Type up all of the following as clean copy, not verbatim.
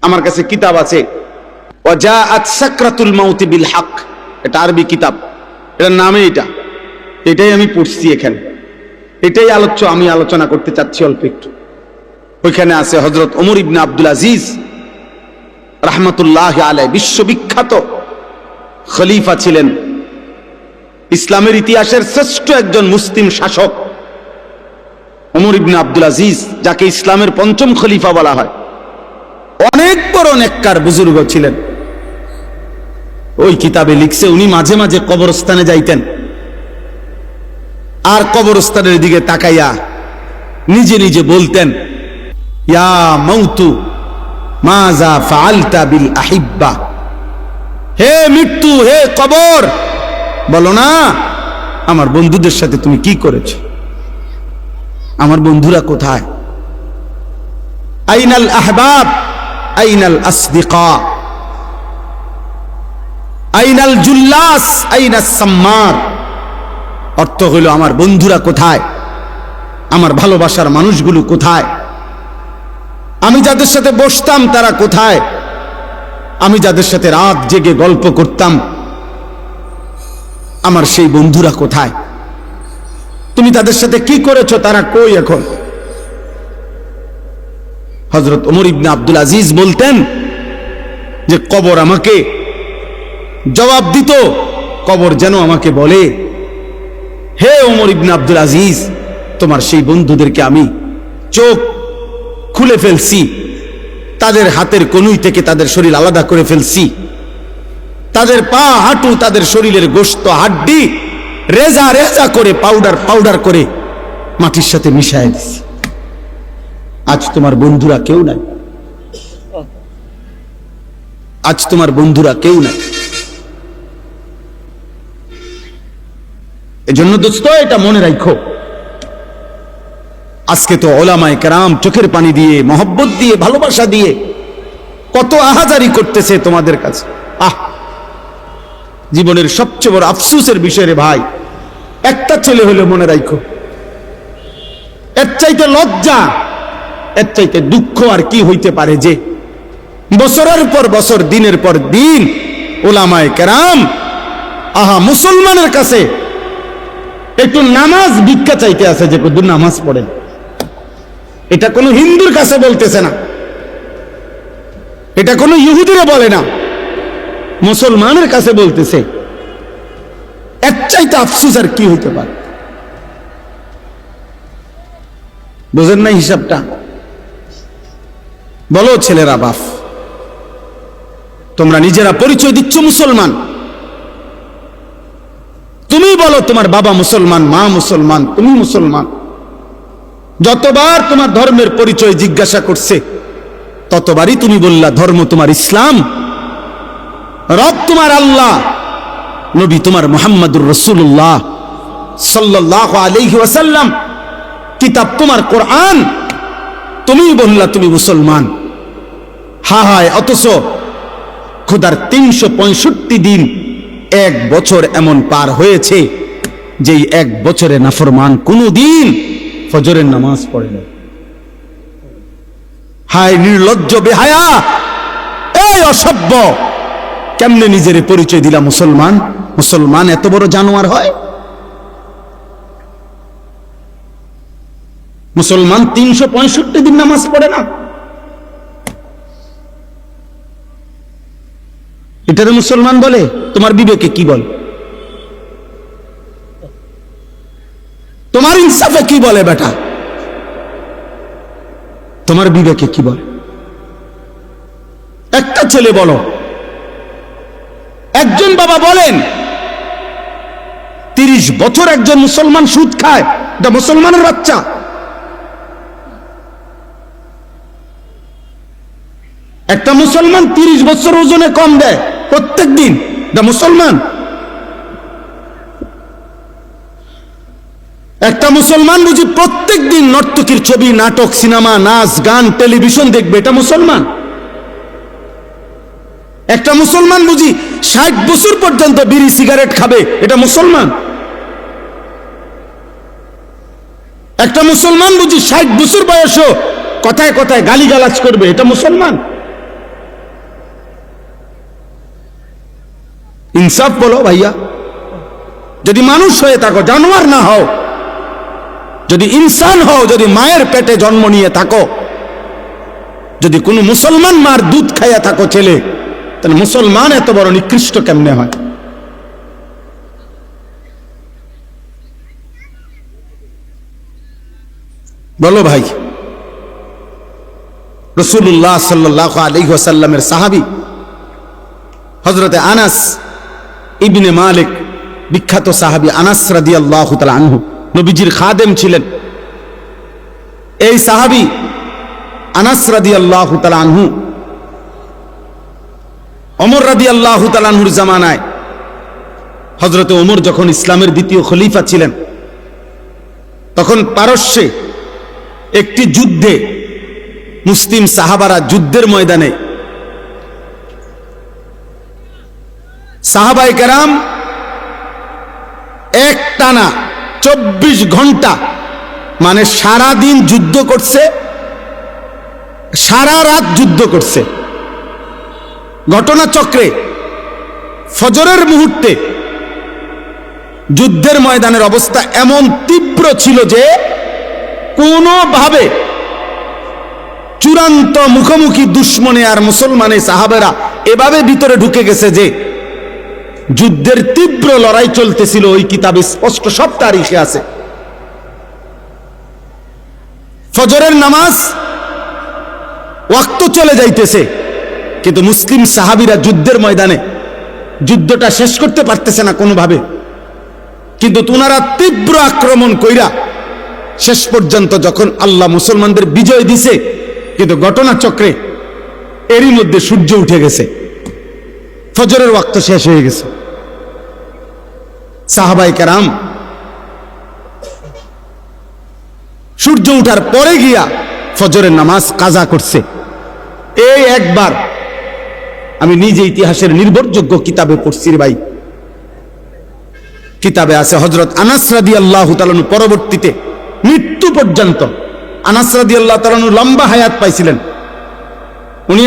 আমার কাছে কিতাব আছে, ওয়াজাআত সাকরাতুল মাউতি বিল হক, এটা আরবি কিতাব, এটার নামে এটাই আমি পড়ছি এখানে, এটাই আমি আলোচনা করতে চাচ্ছি অল্প একটু। ওইখানে আছে হযরত ওমর ইবনে আব্দুল আজিজ রাহমাতুল্লাহি আলাইহি, বিশ্ববিখ্যাত খলিফা ছিলেন, ইসলামের ইতিহাসের শ্রেষ্ঠ একজন মুসলিম শাসক ওমর ইবনে আব্দুল আজিজ, যাকে ইসলামের পঞ্চম খলিফা বলা হয়। অনেক বড় নেককার বুজুর্গ ছিলেন। ওই কিতাবে লিখছে উনি মাঝে মাঝে কবরস্থানে যাইতেন, আর কবরস্থানের দিকে তাকাইয়া নিজে নিজে বলতেন, ইয়া মাউতু মাজা ফাআলতা বিল আহিব্বা, হে মৃত্যু, হে কবর, বলো না আমার বন্ধুদের সাথে তুমি কি করেছো, আমার বন্ধুরা কোথায়? আইনাল আহবাব আইনাল আসদিকা আইনাল জুল্লাস আইনাস সাম্মার। অর্থ হলো আমার বন্ধুরা কোথায়, আমার ভালোবাসার মানুষগুলো কোথায়, আমি যাদের সাথে বসতাম তারা কোথায়, আমি যাদের সাথে রাত জেগে গল্প করতাম আমার সেই বন্ধুরা কোথায়, তুমি তাদের সাথে কি করেছো, তারা কই এখন? হযরত ওমর ইবনে আব্দুল আজিজ বলতেন যে কবর আমাকে জবাব দিত, কবর যেন আমাকে বলে, হে ওমর ইবনে আব্দুল আজিজ, তোমার সেই বন্ধুদেরকে আমি চোখ খুলে ফেলছি, তাদের হাতের কনুই থেকে তাদের শরীর আলাদা করে ফেলছি, তাদের পা হাঁটু তাদের শরীরের গোশত হাড্ডি রেজা রেজা করে পাউডার করে মাটির সাথে মিশায় দিছি। আজ তোমার বন্ধুরা কেউ নাই, আজ তোমার বন্ধুরা কেউ নাই। এজন্য দোস্ত এটা মনে রাখো, আজকে তো ওলামায়ে কেরাম চোখের পানি দিয়ে, মহব্বত দিয়ে, ভালোবাসা দিয়ে কত আহাজারি করতেছে তোমাদের কাছে। জীবনের সবচেয়ে বড় আফসোসের বিষয় রে ভাই, একটা ছেলে হলে মনে রাখো, এর চাইতে লজ্জা, এর চাইতে দুঃখ আর কি হইতে পারে যে বছরের পর বছর, দিনের পর দিন ওলামায়ে কেরাম মুসলমানের কাছে একটু নামাজ ভিক্ষা চাইতে আছে, যে কত নামাজ পড়েন। এটা কোনো হিন্দুর কাছে বলতেছে না, এটা কোনো ইহুদিরা বলে না, মুসলমানের কাছে বলতেছে। এর চাইতে আফসোস আর কি হইতে পারে? বুঝেন না হিসাবটা? বলো ছেলেরা, বাপ তোমরা নিজেরা পরিচয় দিচ্ছ মুসলমান, তুমি বলো তোমার বাবা মুসলমান, মা মুসলমান, তুমি মুসলমান। যতবার তোমার ধর্মের পরিচয় জিজ্ঞাসা করছে ততবারই তুমি বললা ধর্ম তোমার ইসলাম, রব তোমার আল্লাহ, নবী তোমার মুহাম্মদুর রাসূলুল্লাহ সাল্লাল্লাহু আলাইহি ওয়াসাল্লাম, কিতাব তোমার কোরআন, তুমি বললা তুমি মুসলমান। হায়, অথচ খোদার 365 দিন, এক বছর এমন পার হয়েছে যেই এক বছরে নাফরমান কোনদিন ফজরের নামাজ পড়ে না। হায় নির্লজ্জ, বেহায়া, এই অসভ্য, কেমনে নিজের পরিচয় দিলা মুসলমান? মুসলমান এত বড় জানোয়ার হয়? মুসলমান 365 দিন নামাজ পড়ে না, এটারে মুসলমান বলে? তোমার বিবেকে কি বলে? তোমার ইনসাফে কি বলে বেটা? তোমার বিবেকে কি বলে? একটা ছেলে বলো, একজন বাবা বলেন 30 বছর একজন মুসলমান সুদ খায়, এটা মুসলমানের বাচ্চা? একটা মুসলমান 30 বছর ওজনে কম দেয় প্রত্যেক দিন, এটা মুসলমান? একটা মুসলমান বুঝি প্রত্যেক দিন নর্তকীর ছবি, নাটক, সিনেমা, নাচ, গান, টেলিভিশন দেখবে, এটা মুসলমান? একটা মুসলমান বুঝি 60 বছর পর্যন্ত বিড়ি সিগারেট খাবে, এটা মুসলমান? একটা মুসলমান বুঝি 60 বছর বয়সও কথায় কথায় গালিগালাজ করবে, এটা মুসলমান? ইনসাফ বলো ভাইয়া। যদি মানুষ হয়ে থাকো, জানোয়ার না হও, যদি ইনসান হও, যদি মায়ের পেটে জন্ম নিয়ে থাকো, যদি কোনো মুসলমান মার দুধ খাইয়া থাকো ছেলে, তাহলে মুসলমান এত বড় নিকৃষ্ট কেমনে হয়? বলো ভাই। রাসূলুল্লাহ সাল্লাল্লাহু আলাইহি ওয়াসাল্লামের সাহাবী হযরতে আনাস ইবনে মালিক, বিখ্যাত সাহাবী আনাস রাদিয়াল্লাহু তাআলা আনহু, নবীজির খাদেম ছিলেন। এই সাহাবী আনাস রাদিয়াল্লাহু তাআলা আনহু ওমর রাদিয়াল্লাহু তাআলা আনহুর জামানায়, হযরতে ওমর যখন ইসলামের দ্বিতীয় খলিফা ছিলেন, তখন পারস্যে একটি যুদ্ধে মুসলিম সাহাবারা যুদ্ধের ময়দানে সাহাবায়ে কেরাম একটানা 24 ঘন্টা, মানে সারা দিন যুদ্ধ করছে, সারা রাত যুদ্ধ করছে। ঘটনাচক্রে ফজরের মুহূর্তে যুদ্ধের ময়দানের অবস্থা এমন তীব্র ছিল যে কোনোভাবে চূড়ান্ত মুখোমুখি দুশ্মনে আর মুসলমানে সাহাবেরা এভাবে ভিতরে ঢুকে গেছে যে যুদ্ধের তীব্র লড়াই চলতেছিল। ওই কিতাবে স্পষ্ট সব তারিখে আছে। ফজরের নামাজ ওয়াক্ত চলে যাইতেছে, কিন্তু মুসলিম সাহাবীরা যুদ্ধের ময়দানে যুদ্ধটা শেষ করতে পারতেছে না কোনোভাবে। কিন্তু তোনারা তীব্র আক্রমণ কইরা শেষ পর্যন্ত যখন আল্লাহ মুসলমানদের বিজয় দিছে, কিন্তু ঘটনাচক্রে এরই মধ্যে সূর্য উঠে গেছে, ফজরের ওয়াক্ত শেষ হয়ে গেছে। সাহাবায়ে কেরাম সূর্য উঠার পরে গিয়া ফজরের নামাজ কাজা করছে। এই একবার আমি নিজে ইতিহাসের নির্ভরযোগ্য কিতাবে পড়ছি রে ভাই। কিতাবে আছে হযরত আনাস রাদিয়াল্লাহু তাআলা পরবর্তীতে মৃত্যু পর্যন্ত, আনাস রাদিয়াল্লাহু তাআলা লম্বা হায়াত পাইছিলেন, উনি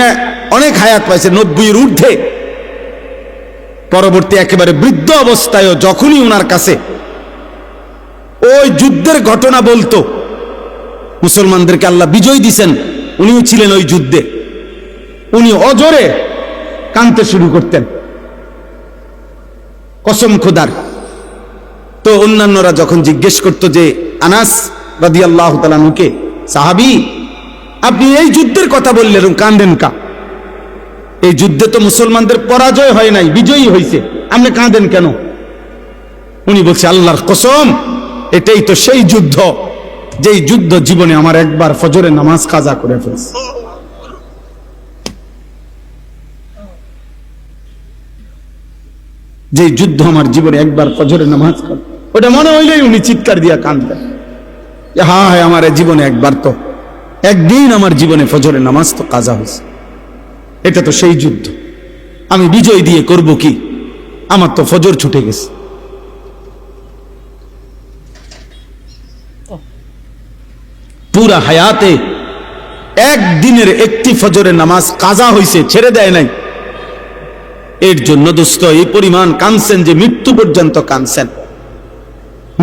অনেক হায়াত পাইছেন, 90-এর ঊর্ধ্বে। পরবর্তী একেবারে বৃদ্ধ অবস্থায়ও যখনই ওনার কাছে ওই যুদ্ধের ঘটনা বলতো, মুসলমানদেরকে আল্লাহ বিজয় দিছেন, উনিও ছিলেন ওই যুদ্ধে, উনি অজরে কাঁদতে শুরু করতেন, কসম খোদার। তো অন্যান্যরা যখন জিজ্ঞেস করতো যে আনাস রাদিয়াল্লাহু তাআলা আনহুকে, সাহাবী আপনি এই যুদ্ধের কথা বললেন, কাঁদেন কা? এই যুদ্ধে তো মুসলমানদের পরাজয় হয় নাই, বিজয়ী হয়েছে, আপনি কাঁদেন কেন? উনি বলছে আল্লাহর কসম, এটাই তো সেই যুদ্ধ যেই যুদ্ধ জীবনে আমার একবার ফজরের নামাজ কাজা করে ফেলছে। যে যুদ্ধ আমার জীবনে একবার ফজরের নামাজ, ওটা মনে হইলেই উনি চিৎকার দিয়া কাঁদতেন, হ্যাঁ হ্যাঁ আমার জীবনে একবার তো, একদিন আমার জীবনে ফজরের নামাজ তো কাজা হয়েছে, এটা তো সেই যুদ্ধ, আমি বিজয় দিয়ে করব কি, আমার তো ফজর ছুটে গেছে। পুরা হায়াতে একদিনের একটি ফজরের নামাজ কাজা হয়েছে, ছেড়ে দেয় নাই। এর জন্য দোস্ত এই পরিমাণ কাঁদছেন যে মৃত্যু পর্যন্ত কাঁদছেন,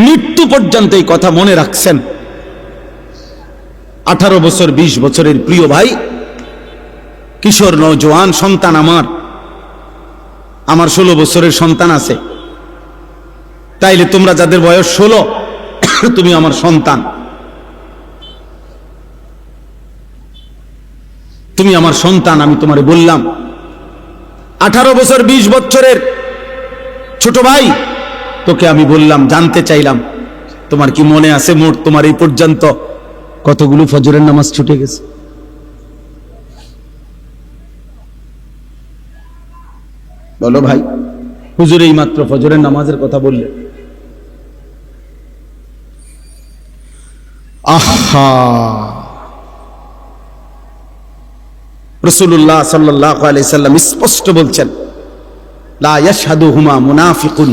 মৃত্যু পর্যন্ত এই কথা মনে রাখছেন। 18 বছর 20 বছরের প্রিয় ভাই, কিশোর নওজোয়ান সন্তান আমার 16 বছরের সন্তান আছে, তাইলে তোমরা যাদের বয়স 16, তুমি আমার সন্তান, তুমি আমার সন্তান। আমি তোমারে বললাম 18 বছর 20 বছরের ছোট ভাই, তোকে আমি বললাম, জানতে চাইলাম তোমার কি মনে আছে মোট তোমার এই পর্যন্ত কতগুলো ফজরের নামাজ ছুটে গেছে? বলো ভাই। হুজুর এই মাত্র ফজরের নামাজের কথা বললে, আহা, রাসূলুল্লাহ সাল্লাল্লাহু আলাইহি সাল্লাম স্পষ্ট বলছেন, লা ইয়াশহাদুহুমা মুনাফিকুন,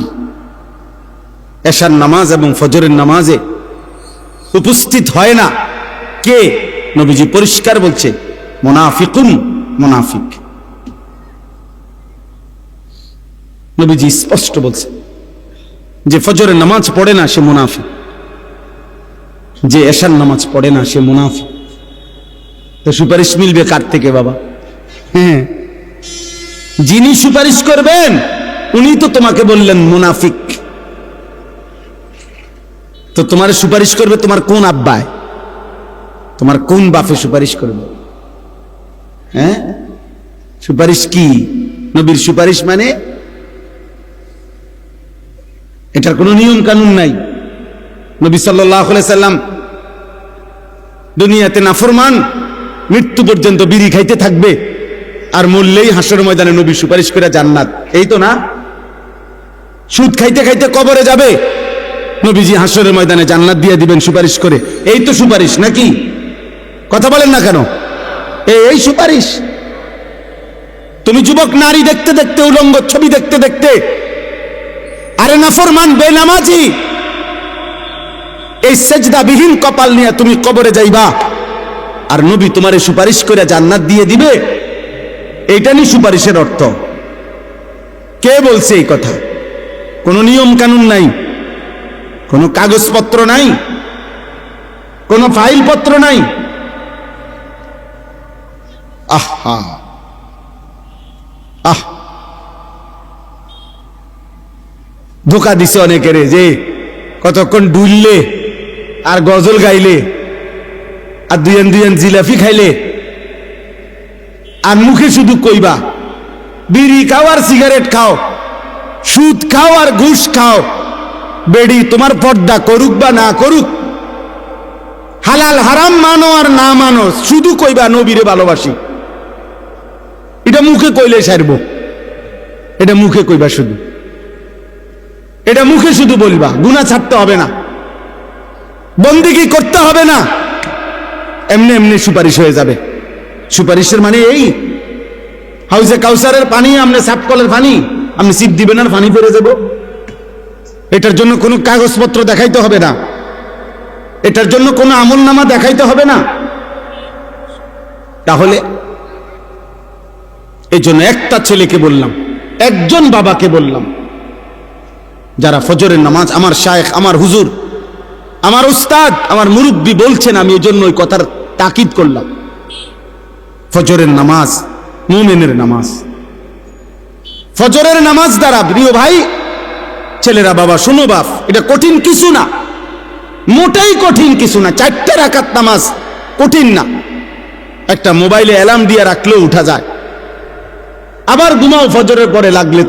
এশার নামাজ এবং ফজরের নামাজে উপস্থিত হয় না কে? নবীজি পরিষ্কার বলছে, মুনাফিকুন, মুনাফিক। নবীজি স্পষ্ট বলছে যে ফজরের নামাজ পড়ে না সে মুনাফিক, যে এশার নামাজ পড়ে না সে মুনাফিক। তো সুপারিশ মিলবে কার থেকে বাবা? হ্যাঁ, যিনি সুপারিশ করবেন উনি তো তোমাকে বললেন মুনাফিক। তো তোমার সুপারিশ করবে তোমার কোন আব্বায়, তোমার কোন বাপে সুপারিশ করবে? হ্যাঁ, সুপারিশ কি? নবীর সুপারিশ মানে এটার কোনো নিয়ম কানুন নাই। নবী সাল্লাল্লাহু আলাইহি সাল্লাম দুনিয়াতে নাফরমান, মৃত্যু পর্যন্ত বিড়ি খাইতে থাকবে, আর মরলেই হাসর ময়দানে নবী সুপারিশ করে জান্নাত, এই তো না? সুদ খাইতে খাইতে কবরে যাবে, নবীজি হাসরের ময়দানে জান্নাত দিয়ে দিবেন সুপারিশ করে, এই তো সুপারিশ নাকি? কথা বলেন না কেন? এই সুপারিশ। তুমি যুবক নারী দেখতে দেখতে, উলঙ্গ ছবি দেখতে দেখতে, আরে নাফরমান বেনামাজি, এই সেজদাবিহীন কপাল নিয়ে তুমি কবরে যাইবা, আর নবী তোমারে সুপারিশ করে জান্নাত দিয়ে দিবে, এইটা নি সুপারিশের অর্থ? কে বলছে এই কথা? কোনো নিয়ম কানুন নাই, কোনো কাগজপত্র নাই, কোনো ফাইলপত্র নাই। আহা আহ, ধোকা দিছে অনেকের, যে কতক্ষণ ডুললে আর গজল গাইলে আর দুইয়ান দুইয়ান জিলাপি খাইলে আর মুখে শুধু কইবা বিড়ি খাও আর সিগারেট খাও, সুদ খাও আর ঘুষ খাও, বেড়ি তোমার পর্দা করুক বা না করুক, হালাল হারাম মানো আর না মানো, শুধু কইবা নবীরে ভালোবাসি। এটা মুখে কইলে সারবো, এটা মুখে কইবা শুধু, এটা মুখে শুধু বলবা, গুনাহ ছাড়তে হবে না, বন্দেগী করতে হবে না, এমনি এমনি সুপারিশ হয়ে যাবে। সুপারিশের মানে এই হাউজে কাউসারের পানি, আপনি সাফ কলের পানি, আপনি সিপ দিবেন আর পানি ফেরে যাব। এটার জন্য কোনো কাগজপত্র দেখাইতে হবে না, এটার জন্য কোনো আমলনামা দেখাইতে হবে না। তাহলে এই জন্য একটা ছেলেকে বললাম, একজন বাবাকে বললাম, যারা ফজরের নামাজ, আমার শায়েখ, আমার হুজুর, আমার উস্তাদ, আমার মুরব্বী বলছেন, আমি এই জন্য ওই কথার তাকিদ করলাম। ফজরের নামাজ মুমিনের নামাজ, ফজরের নামাজ দ্বারা, প্রিয় ভাই ছেলেরা, বাবা শোনো বাপ, এটা কঠিন কিছু না, মোটেই কঠিন কিছু না। 4 রাকাত নামাজ কঠিন না, একটা মোবাইলে অ্যালার্ম দিয়ে রাখলেও উঠা যায়। আবার ঘুমাও, ফজরের পরে লাগলে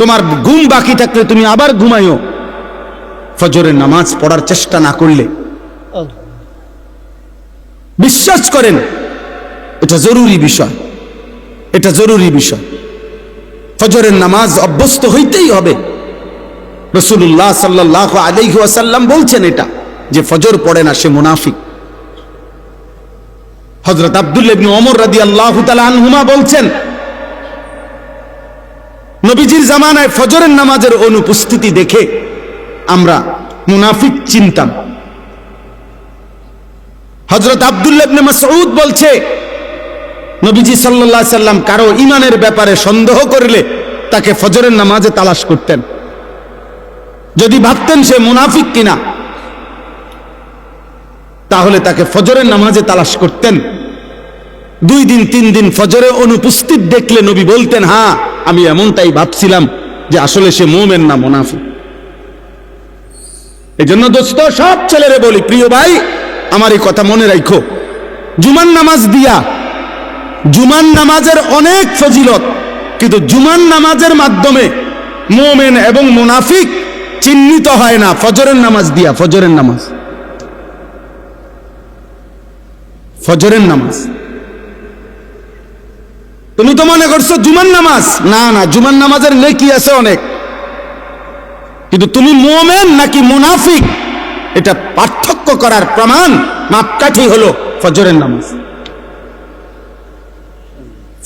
তোমার ঘুম বাকি থাকলে তুমি আবার ঘুমাইও, ফজরের নামাজ পড়ার চেষ্টা না করলে। বিশ্বাস করেন এটা জরুরি বিষয়, এটা জরুরি বিষয়। ফজরের নামাজ অভ্যস্ত হইতেই হবে। রাসূলুল্লাহ সাল্লাল্লাহু আলাইহি ওয়াসাল্লাম বলছেন এটা, যে ফজর পড়ে না সে মুনাফিক। হযরত আব্দুল্লাহ ইবনে ওমর রাদিয়াল্লাহু তাআলা আনহুমা বলছেন, নবীজির জামানায় ফজরের নামাজের অনুপস্থিতি দেখে আমরা মুনাফিক চিনতাম। হযরত আব্দুল্লাহ ইবনে মাসউদ বলছে, নবীজি সাল্লাল্লাহু আলাইহি সাল্লাম কারো ঈমানের ব্যাপারে সন্দেহ করলে তাকে ফজরের নামাজে তালাশ করতেন, যদি ভাবতেন সে মুনাফিক কিনা, তাহলে তাকে ফজরের নামাজে তালাশ করতেন। 2 দিন 3 দিন ফজরে অনুপস্থিত দেখলে নবী বলতেন, হ্যাঁ আমি এমনটাই ভাবছিলাম যে আসলে সে মুমিন না মুনাফিক। এই জন্য দোস্ত, সব ছেলেরে বলি, প্রিয় ভাই আমার এই কথা মনে রাখো, জুমার নামাজ দিয়া, জুমার নামাজের অনেক ফজিলত, কিন্তু জুমার নামাজের মাধ্যমে মুমিন এবং মুনাফিক চিহ্নিত হয় না ফজরের নামাজ দিয়া। ফজরের নামাজ, ফজরের নামাজ, তুমি তো মনে করছো জুমার নামাজ, না না, জুমার নামাজের নেকি আছে অনেক, কিন্তু তুমি মুমিন নাকি মুনাফিক এটা পার্থক্য করার প্রমাণ, মাপকাঠি হলো ফজরের নামাজ।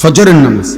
ফজরের নামাজ